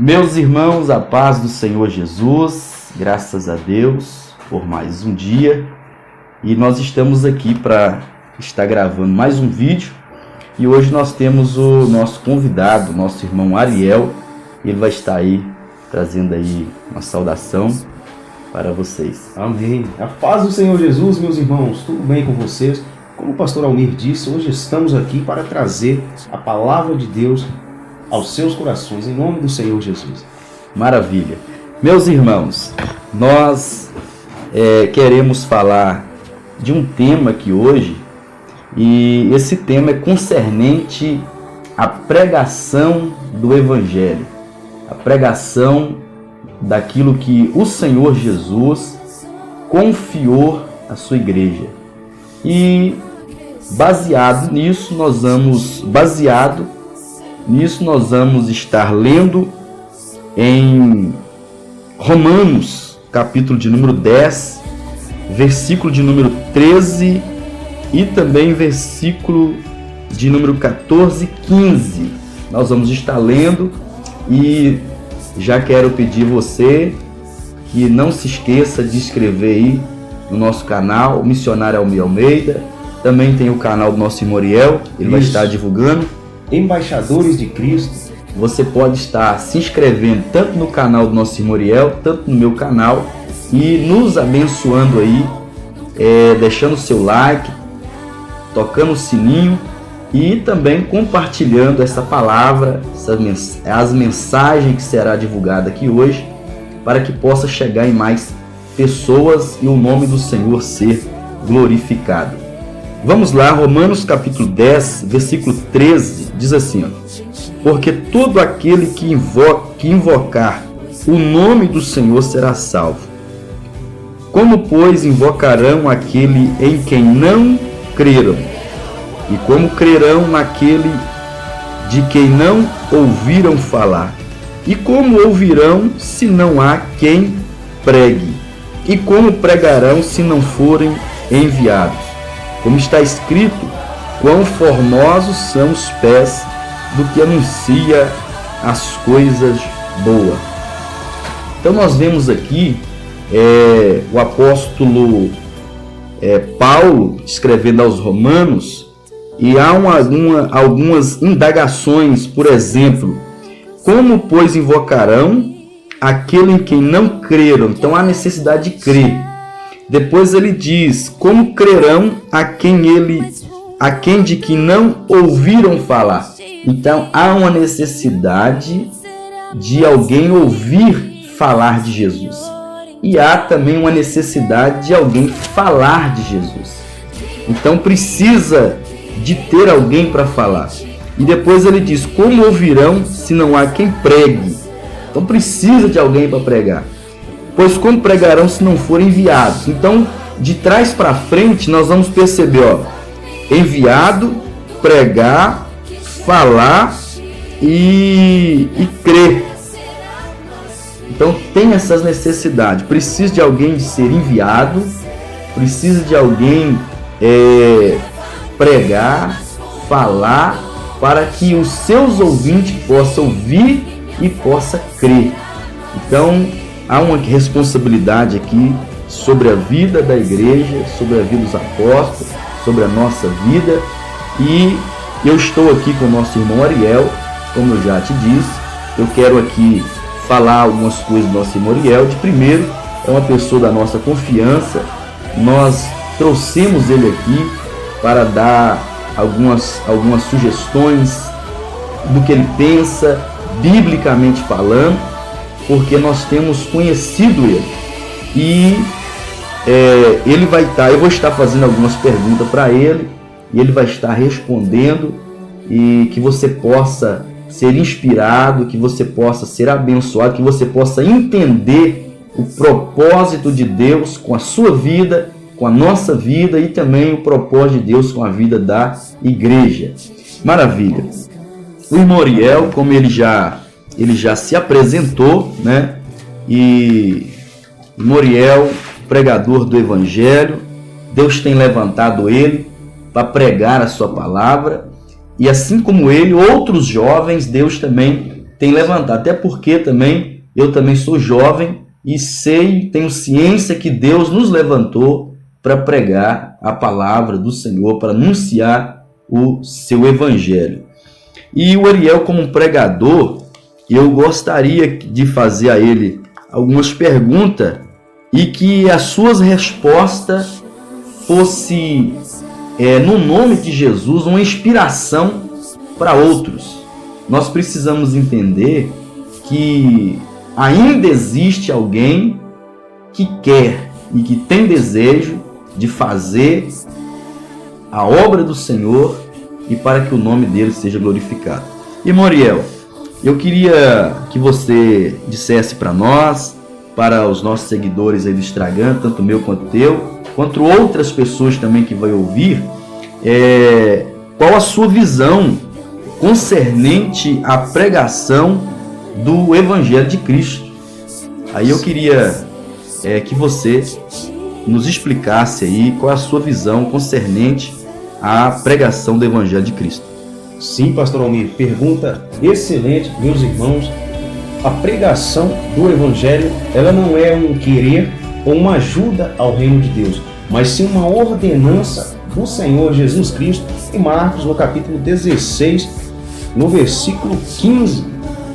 Meus irmãos, a paz do Senhor Jesus, graças a Deus por mais um dia. E nós estamos aqui para estar gravando mais um vídeo. E hoje nós temos o nosso convidado, nosso irmão Ariel. Ele vai estar aí trazendo aí uma saudação para vocês. Amém. A paz do Senhor Jesus, meus irmãos, tudo bem com vocês? Como o pastor Almir disse, hoje estamos aqui para trazer a palavra de Deus aos seus corações, em nome do Senhor Jesus. Maravilha. Meus irmãos, nós queremos falar de um tema aqui hoje, e esse tema é concernente à pregação do Evangelho, a pregação daquilo que o Senhor Jesus confiou à sua igreja. E baseado nisso, nós vamos estar lendo em Romanos, capítulo de número 10, versículo de número 13 e também versículo de número 14 e 15. Nós vamos estar lendo e já quero pedir você que não se esqueça de inscrever aí no nosso canal, o Missionário Almir Almeida. Também tem o canal do nosso irmão Ariel, ele vai estar divulgando. Embaixadores de Cristo. Você pode estar se inscrevendo tanto no canal do nosso irmão Ariel, tanto no meu canal, e nos abençoando aí, deixando o seu like, tocando o sininho e também compartilhando essa palavra, as mensagens que será divulgada aqui hoje, para que possa chegar em mais pessoas e o nome do Senhor ser glorificado. Vamos lá, Romanos capítulo 10, versículo 13, diz assim, porque todo aquele que invocar o nome do Senhor será salvo. Como, pois, invocarão aquele em quem não creram? E como crerão naquele de quem não ouviram falar? E como ouvirão se não há quem pregue? E como pregarão se não forem enviados? Como está escrito, quão formosos são os pés do que anuncia as coisas boas. Então nós vemos aqui o apóstolo Paulo escrevendo aos Romanos, e há algumas indagações, por exemplo, como, pois, invocarão aquele em quem não creram? Então há necessidade de crer. Depois ele diz, como crerão a quem de que não ouviram falar? Então há uma necessidade de alguém ouvir falar de Jesus. E há também uma necessidade de alguém falar de Jesus. Então precisa de ter alguém para falar. E depois ele diz, como ouvirão se não há quem pregue? Então precisa de alguém para pregar. Pois como pregarão se não forem enviados? Então, de trás para frente, nós vamos perceber, enviado, pregar, falar e crer. Então, tem essas necessidades. Precisa de alguém de ser enviado, precisa de alguém pregar, falar, para que os seus ouvintes possam ouvir e possam crer. Então, há uma responsabilidade aqui sobre a vida da igreja, sobre a vida dos apóstolos, sobre a nossa vida. E eu estou aqui com o nosso irmão Ariel, como eu já te disse. Eu quero aqui falar algumas coisas do nosso irmão Ariel. De primeiro, é uma pessoa da nossa confiança. Nós trouxemos ele aqui para dar algumas sugestões do que ele pensa, biblicamente falando, porque nós temos conhecido ele. E ele vai estar, eu vou estar fazendo algumas perguntas para ele, e ele vai estar respondendo, e que você possa ser inspirado, que você possa ser abençoado, que você possa entender o propósito de Deus com a sua vida, com a nossa vida, e também o propósito de Deus com a vida da igreja. Maravilha. O irmão Ariel, como ele já se apresentou, né? E Moriel, pregador do Evangelho, Deus tem levantado ele para pregar a sua palavra, e assim como ele, outros jovens, Deus também tem levantado. Até porque também eu também sou jovem e tenho ciência que Deus nos levantou para pregar a palavra do Senhor, para anunciar o seu evangelho. E o Ariel, como pregador, eu gostaria de fazer a ele algumas perguntas e que as suas respostas fosse, no nome de Jesus, uma inspiração para outros. Nós precisamos entender que ainda existe alguém que quer e que tem desejo de fazer a obra do Senhor e para que o nome dele seja glorificado. E Moriel, eu queria que você dissesse para nós, para os nossos seguidores aí do Instagram, tanto meu quanto teu, quanto outras pessoas também que vão ouvir, qual a sua visão concernente à pregação do Evangelho de Cristo. Aí eu queria que você nos explicasse aí qual é a sua visão concernente à pregação do Evangelho de Cristo. Sim, pastor Almir, pergunta excelente, meus irmãos. A pregação do Evangelho, ela não é um querer ou uma ajuda ao reino de Deus, mas sim uma ordenança do Senhor Jesus Cristo. Em Marcos, no capítulo 16, no versículo 15,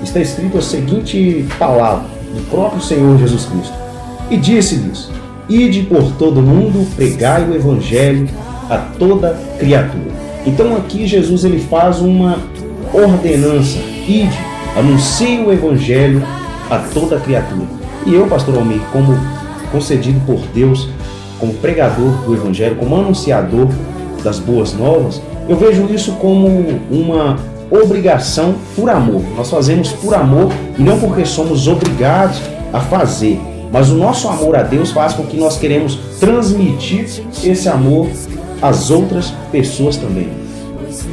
está escrito a seguinte palavra do próprio Senhor Jesus Cristo. E disse-lhes: ide por todo o mundo, pregai o Evangelho a toda criatura. Então aqui Jesus ele faz uma ordenança: ide, anuncie o Evangelho a toda criatura. E eu, pastor Almir, como concedido por Deus, como pregador do Evangelho, como anunciador das boas novas, eu vejo isso como uma obrigação por amor. Nós fazemos por amor e não porque somos obrigados a fazer, mas o nosso amor a Deus faz com que nós queremos transmitir esse amor às outras pessoas também.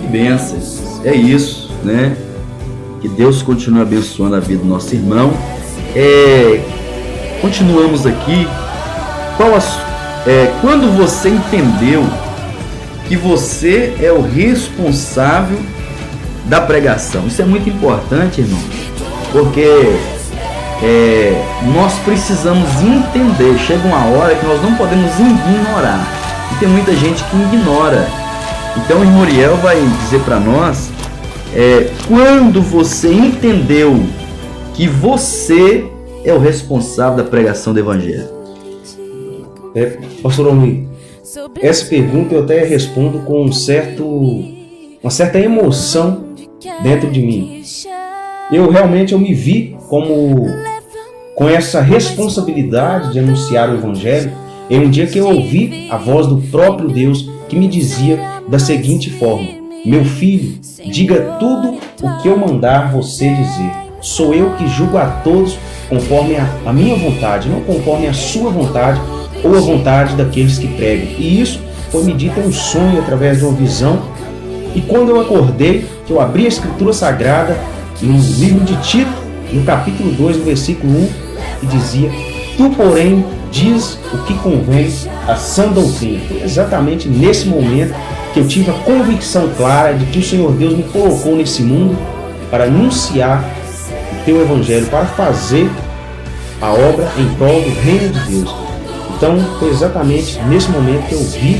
Que bênção! É isso, né? Que Deus continue abençoando a vida do nosso irmão. Continuamos aqui. Quando você entendeu que você é o responsável da pregação? Isso é muito importante, irmão, porque nós precisamos entender. Chega uma hora que nós não podemos ignorar, e tem muita gente que ignora. Então o irmão Ariel vai dizer para nós, quando você entendeu que você é o responsável da pregação do Evangelho. Pastor Almir, essa pergunta eu até respondo com uma certa emoção dentro de mim. Eu me vi com essa responsabilidade de anunciar o Evangelho em um dia que eu ouvi a voz do próprio Deus que me dizia da seguinte forma: meu filho, diga tudo o que eu mandar você dizer. Sou eu que julgo a todos conforme a minha vontade, não conforme a sua vontade ou a vontade daqueles que pregam. E isso foi me dito em um sonho, através de uma visão. E quando eu acordei, que eu abri a Escritura Sagrada, no livro de Tito, no capítulo 2, no versículo 1, que dizia: tu, porém, diz o que convém à sã doutrina. Foi exatamente nesse momento que eu tive a convicção clara de que o Senhor Deus me colocou nesse mundo para anunciar o teu Evangelho, para fazer a obra em prol do reino de Deus. Então, foi exatamente nesse momento que eu vi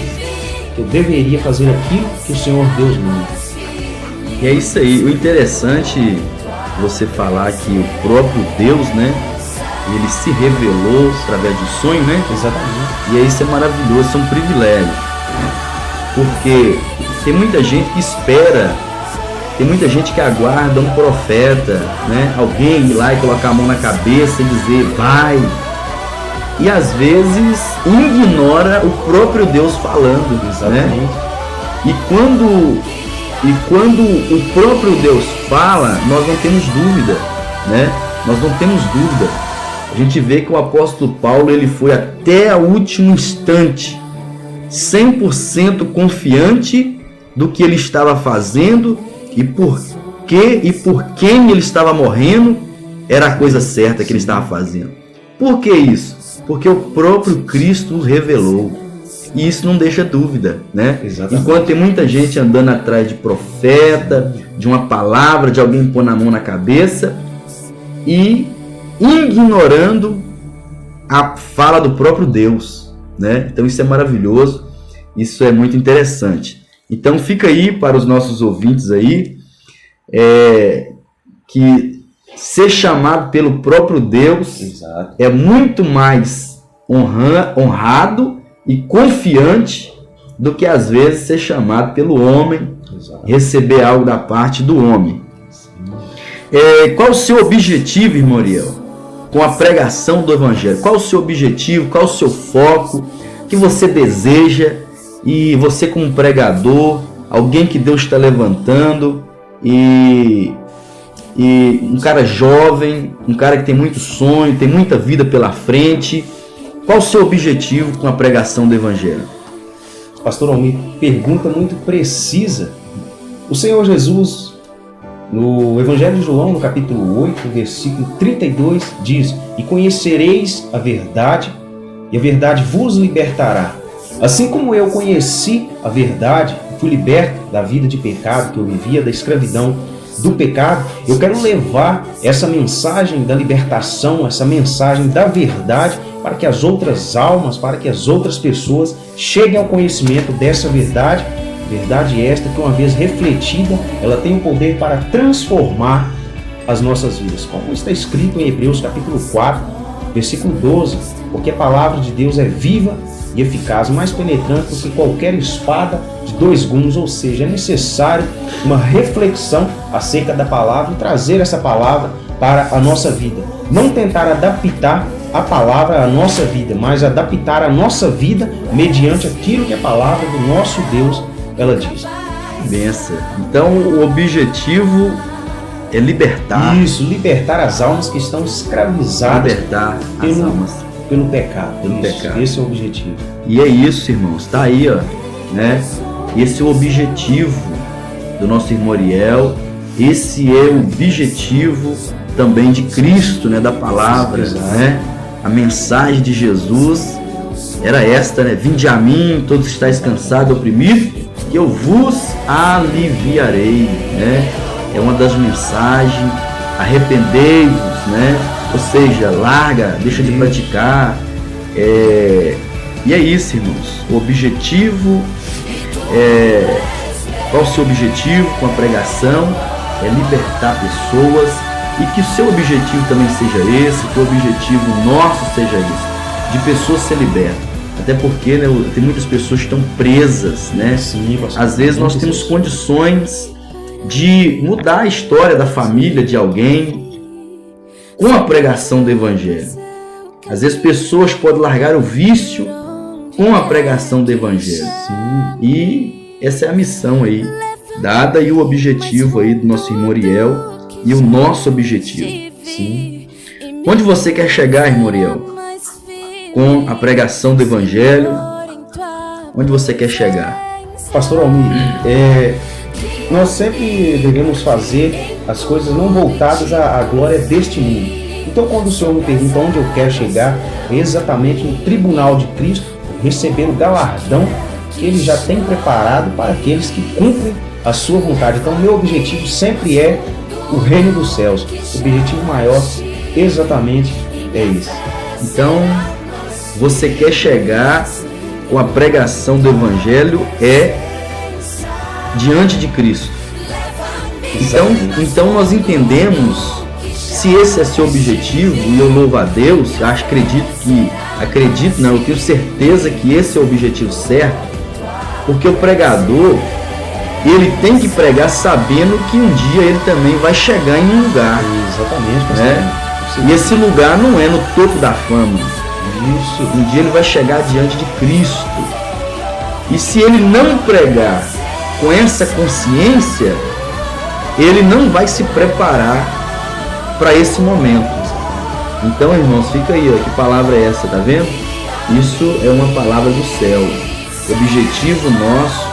que eu deveria fazer aquilo que o Senhor Deus manda. E é isso aí. O interessante é você falar que o próprio Deus, né, ele se revelou através de sonho, né? Exatamente. E isso é maravilhoso, isso é um privilégio. Porque tem muita gente que espera, tem muita gente que aguarda um profeta, né? Alguém ir lá e colocar a mão na cabeça e dizer, vai. E às vezes ignora o próprio Deus falando. Exatamente. Né? E quando o próprio Deus fala, nós não temos dúvida, né? Nós não temos dúvida. A gente vê que o apóstolo Paulo, ele foi até o último instante 100% confiante do que ele estava fazendo e por quem ele estava morrendo era a coisa certa que ele estava fazendo. Por que isso? Porque o próprio Cristo nos revelou. e isso não deixa dúvida, né? Exatamente. Enquanto tem muita gente andando atrás de profeta, de uma palavra, de alguém pôr na mão na cabeça e ignorando a fala do próprio Deus, né? Então isso é maravilhoso, isso é muito interessante. Então fica aí para os nossos ouvintes aí, que ser chamado pelo próprio Deus Exato. é muito mais honrado e confiante do que às vezes ser chamado pelo homem, Exato. receber algo da parte do homem. Qual o seu objetivo, irmão Ariel, com a pregação do Evangelho? Qual o seu objetivo, qual o seu foco, o que você deseja? E você como pregador, alguém que Deus está levantando, e um cara jovem, um cara que tem muito sonho, tem muita vida pela frente, qual o seu objetivo com a pregação do Evangelho? Pastor Almir, pergunta muito precisa. O Senhor Jesus, no Evangelho de João, no capítulo 8, versículo 32, diz: e conhecereis a verdade, e a verdade vos libertará. Assim como eu conheci a verdade, fui liberto da vida de pecado que eu vivia, da escravidão do pecado, eu quero levar essa mensagem da libertação, essa mensagem da verdade, para que as outras almas, para que as outras pessoas cheguem ao conhecimento dessa verdade. Verdade esta que, uma vez refletida, ela tem o poder para transformar as nossas vidas, como está escrito em Hebreus capítulo 4, versículo 12, porque a palavra de Deus é viva e eficaz, mais penetrante do que qualquer espada de 2 gumes, ou seja, é necessário uma reflexão acerca da palavra e trazer essa palavra para a nossa vida. Não tentar adaptar a palavra à nossa vida, mas adaptar a nossa vida mediante aquilo que a palavra do nosso Deus ela diz. Benção. Então o objetivo é libertar. Isso, libertar as almas que estão escravizadas. Libertar as almas. Pelo pecado. Pelo pecado. Esse é o objetivo. E é isso, irmãos. Está aí, ó, né? Esse é o objetivo do nosso irmão Ariel. Esse é o objetivo também de Cristo, né? Da palavra, né? A mensagem de Jesus era esta, né? Vinde a mim, todos estáis cansados e oprimidos, que eu vos aliviarei, né? É uma das mensagens. Arrependei-vos, né? Ou seja, larga, deixa de praticar. E é isso, irmãos. O objetivo qual o seu objetivo com a pregação? É libertar pessoas, e que o seu objetivo também seja esse, que o objetivo nosso seja esse, de pessoas ser libertas. Até porque, né, tem muitas pessoas que estão presas, né? Sim, às vezes nós temos condições de mudar a história da família de alguém com a pregação do Evangelho. Às vezes pessoas podem largar o vício com a pregação do Evangelho. Sim. E essa é a missão aí dada, e o objetivo aí do nosso irmão Ariel, e o nosso objetivo. Sim. Onde você quer chegar, irmão Ariel, com a pregação do Evangelho? Onde você quer chegar? Pastor Almir, nós sempre devemos fazer as coisas não voltadas à glória deste mundo. Então, quando o Senhor me pergunta onde eu quero chegar, é exatamente no tribunal de Cristo, receber o galardão que Ele já tem preparado para aqueles que cumprem a sua vontade. Então, meu objetivo sempre é o reino dos céus. O objetivo maior exatamente é esse. Então, você quer chegar com a pregação do Evangelho diante de Cristo. Então nós entendemos, se esse é seu objetivo, e eu louvo a Deus, eu tenho certeza que esse é o objetivo certo, porque o pregador, ele tem que pregar sabendo que um dia ele também vai chegar em um lugar. Exatamente, né? E esse lugar não é no topo da fama. Isso. Um dia ele vai chegar diante de Cristo. E se ele não pregar com essa consciência, ele não vai se preparar para esse momento. Então, irmãos, fica aí, ó, que palavra é essa, tá vendo? Isso é uma palavra do céu. O objetivo nosso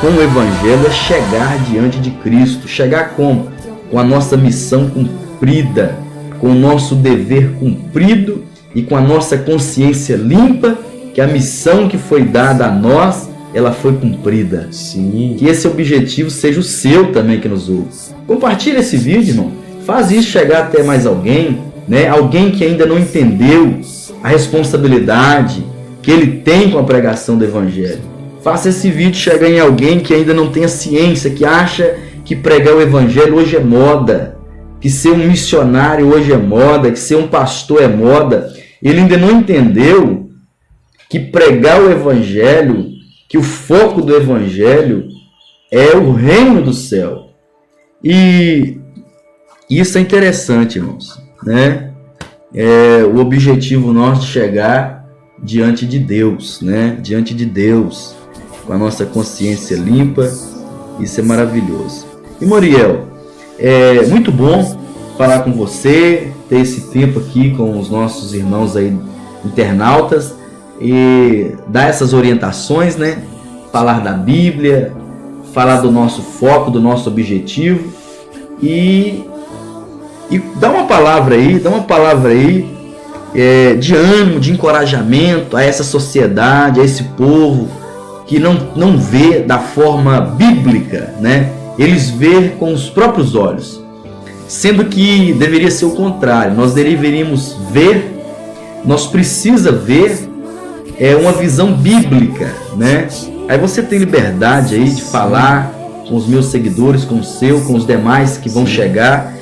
com o Evangelho é chegar diante de Cristo. Chegar como? Com a nossa missão cumprida, com o nosso dever cumprido e com a nossa consciência limpa que a missão que foi dada a nós, ela foi cumprida. Sim. Que esse objetivo seja o seu também que nos ouve. Compartilha esse vídeo, irmão. Faz isso chegar até mais alguém, né? Alguém que ainda não entendeu a responsabilidade que ele tem com a pregação do Evangelho. Faça esse vídeo chegar em alguém que ainda não tem a ciência, que acha que pregar o Evangelho hoje é moda, que ser um missionário hoje é moda, que ser um pastor é moda. Ele ainda não entendeu que pregar o Evangelho, que o foco do Evangelho é o reino do céu. E isso é interessante, irmãos, né? O objetivo nosso de chegar diante de Deus, né? Diante de Deus, com a nossa consciência limpa. Isso é maravilhoso. E Moriel, é muito bom falar com você, ter esse tempo aqui com os nossos irmãos aí internautas e dar essas orientações, né? Falar da Bíblia, falar do nosso foco, do nosso objetivo e dá uma palavra aí de ânimo, de encorajamento a essa sociedade, a esse povo que não vê da forma bíblica, né? Eles vê com os próprios olhos, sendo que deveria ser o contrário. Nós deveríamos ver, nós precisa ver uma visão bíblica, né? Aí você tem liberdade aí de falar com os meus seguidores, com o seu, com os demais que vão chegar.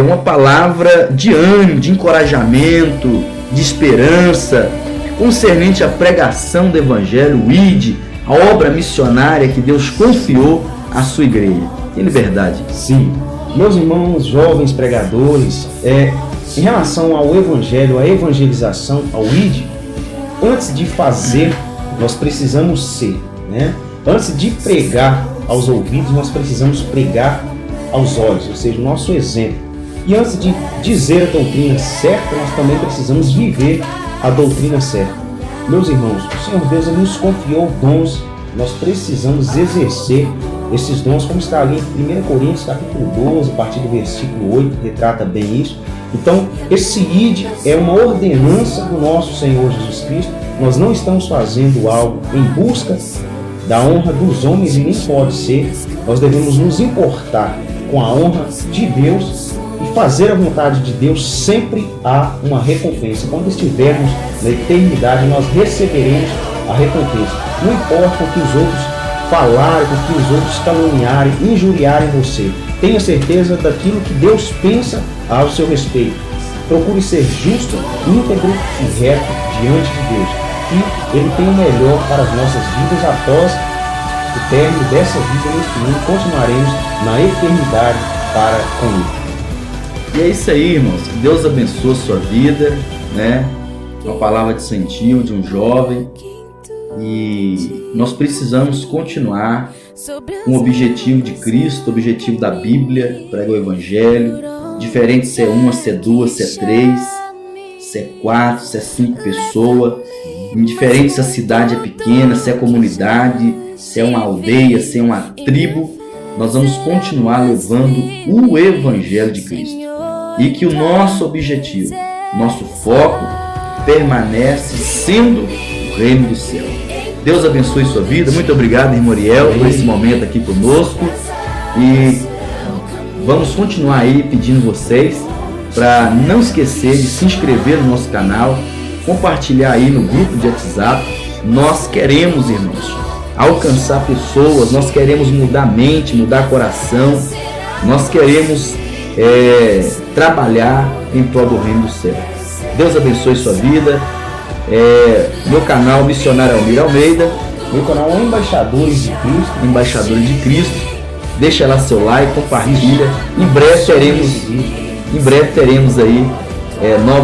Uma palavra de ânimo, de encorajamento, de esperança, concernente à pregação do Evangelho, o ID, a obra missionária que Deus confiou à sua igreja. Tem liberdade? Sim. Meus irmãos, jovens pregadores, em relação ao Evangelho, à evangelização, ao ID, antes de fazer, nós precisamos ser, né? Antes de pregar aos ouvidos, nós precisamos pregar aos olhos, ou seja, o nosso exemplo. E antes de dizer a doutrina certa, nós também precisamos viver a doutrina certa. Meus irmãos, o Senhor Deus nos confiou dons, nós precisamos exercer esses dons, como está ali em 1 Coríntios capítulo 12, a partir do versículo 8, retrata bem isso. Então, esse ID é uma ordenança do nosso Senhor Jesus Cristo. Nós não estamos fazendo algo em busca da honra dos homens e nem pode ser. Nós devemos nos importar com a honra de Deus e fazer a vontade de Deus. Sempre há uma recompensa. Quando estivermos na eternidade, nós receberemos a recompensa. Não importa o que os outros falarem, o que os outros caluniarem, injuriarem você. Tenha certeza daquilo que Deus pensa ao seu respeito. Procure ser justo, íntegro e reto diante de Deus. E Ele tem o melhor para as nossas vidas. Após o término dessa vida neste mundo, continuaremos na eternidade para com Ele. E é isso aí, irmãos. Que Deus abençoe a sua vida, né? Uma palavra de incentivo de um jovem. E nós precisamos continuar com o objetivo de Cristo, o objetivo da Bíblia, pregar o Evangelho, diferente se é uma, se é duas, se é três, se é quatro, se é cinco pessoas, indiferente se a cidade é pequena, se é comunidade, se é uma aldeia, se é uma tribo, nós vamos continuar levando o Evangelho de Cristo. E que o nosso objetivo, nosso foco, permanece sendo o reino do céu. Deus abençoe sua vida. Muito obrigado, irmão Moriel, por esse momento aqui conosco. E vamos continuar aí pedindo vocês para não esquecer de se inscrever no nosso canal, compartilhar aí no grupo de WhatsApp. Nós queremos, irmãos, alcançar pessoas, nós queremos mudar a mente, mudar coração, nós queremos trabalhar em prol do reino do céu. Deus abençoe sua vida. Meu canal Missionário Almir Almeida, meu canal Embaixadores de Cristo. Embaixadores de Cristo. Deixa lá seu like, compartilha. Em breve teremos aí novos